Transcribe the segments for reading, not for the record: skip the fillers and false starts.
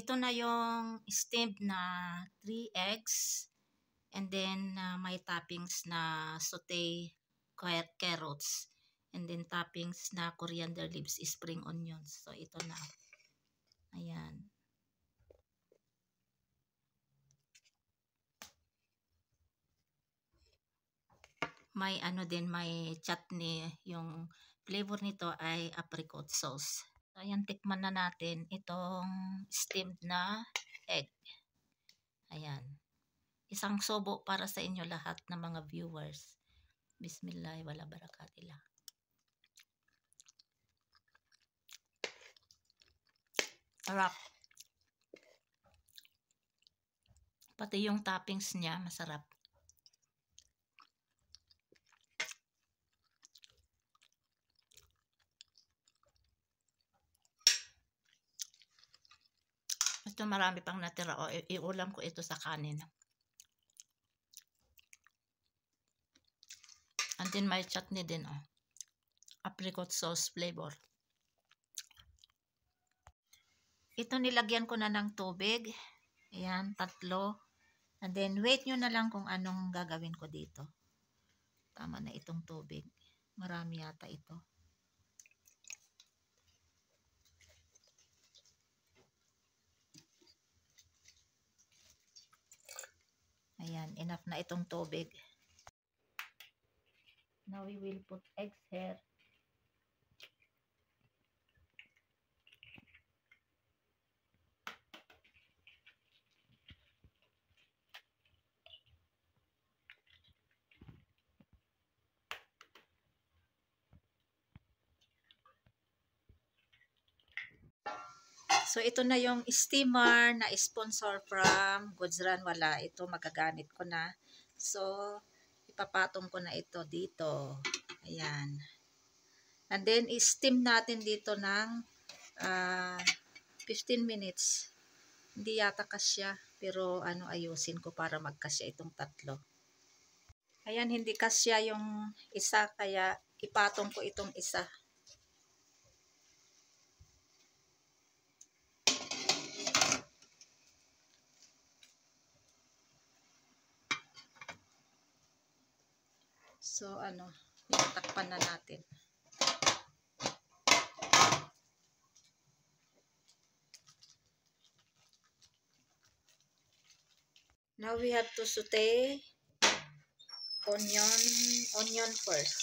Ito na yung steamed na 3 eggs. And then, may toppings na saute carrots. And then, toppings na coriander leaves, spring onions. So, ito na. Ayan. May ano din, may chutney. Yung flavor nito ay apricot sauce. So, ayan, tikman na natin itong steamed na egg. Ayan. Isang sobo para sa inyo lahat ng mga viewers. Bismillah, wala barakatillah. Sarap. Pati yung toppings niya, masarap. Ito marami pang natira. O, iulam ko ito sa kanin. And then may chutney din. Oh. Apricot sauce flavor. Ito nilagyan ko na ng tubig. Ayan, 3. And then wait nyo na lang kung anong gagawin ko dito. Tama na itong tubig. Marami yata ito. Ayan, enough na itong tubig. Now we will put eggs here. So, ito na yung steamer na sponsor from Gujran Wala. Ito, magagamit ko na. So, ipapatong ko na ito dito. Ayan. And then, steam natin dito ng 15 minutes. Hindi yata kasya. Pero, ayusin ko para magkasya itong 3. Ayan, hindi kasya yung isa. Kaya, ipatong ko itong isa. So, takpan na natin. Now, we have to saute onion first.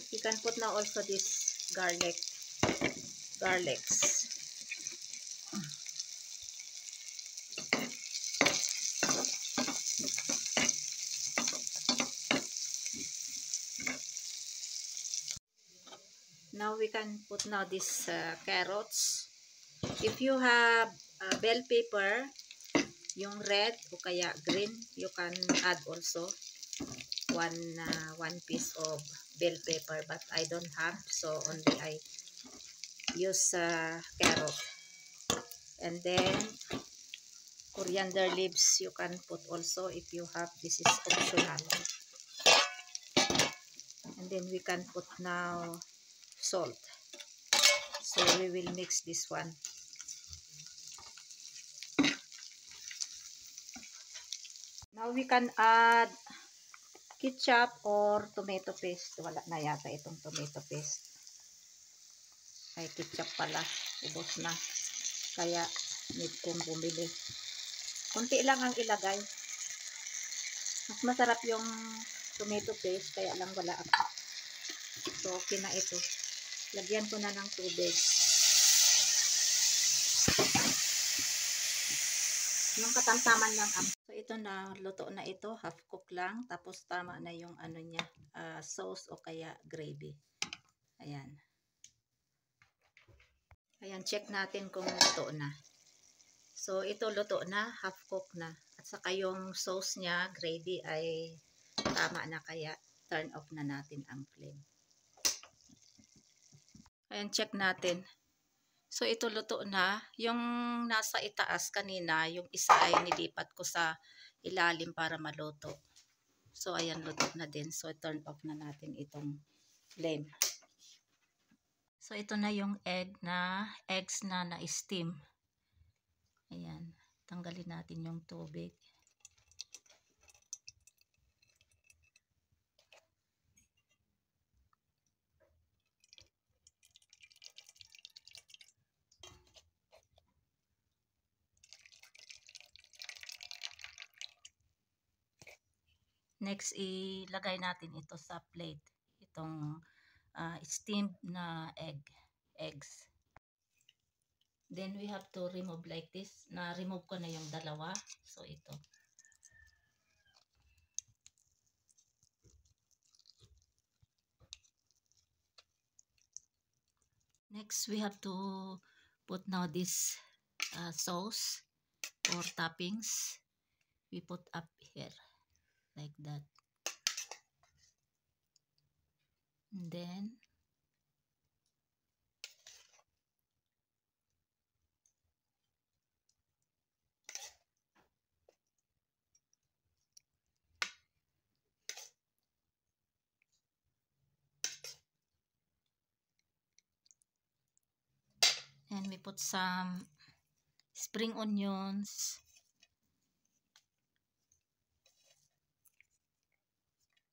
You can put now also this garlics. Now we can put now this carrots. If you have bell pepper, yung red o kaya green, you can add also one piece of bell pepper, but I don't have, so only I use carrot. And then coriander leaves you can put also if you have. This is optional. And then we can put now salt. So we will mix this one. Now we can add ketchup or tomato paste. Wala na yata itong tomato paste. Ay, ketchup pala. Ubos na. Kaya need kong bumili. Kunti lang ang ilagay. Mas masarap yung tomato paste. Kaya lang wala ako. So, okay na ito. Lagyan ko na ng tubig. Yung katamtaman lang. So, ito na. Luto na ito. Half cook lang. Tapos, tama na yung niya. Sauce o kaya gravy. Ayan. Ayan, check natin kung luto na. So, ito luto na, half cook na. At saka yung sauce niya, gravy, ay tama na, kaya turn off na natin ang flame. Ayan, check natin. So, ito luto na. Yung nasa itaas kanina, yung isa ay nilipat ko sa ilalim para maluto. So, ayan, luto na din. So, turn off na natin itong flame. So, ito na yung eggs na na-steam. Ayan, tanggalin natin yung tubig. Next, ilagay natin ito sa plate. Itong steamed na eggs. Then, we have to remove like this. Na-remove ko na yung dalawa. So, ito. Next, we have to put now this sauce or toppings. We put up here. Like that. And then, and we put some spring onions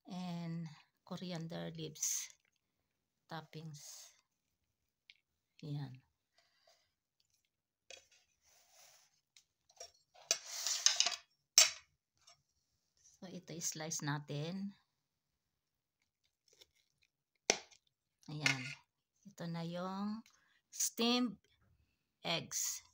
and coriander leaves toppings. Yan. So, ito i-slice natin. Ayan. Ito na yung steamed eggs.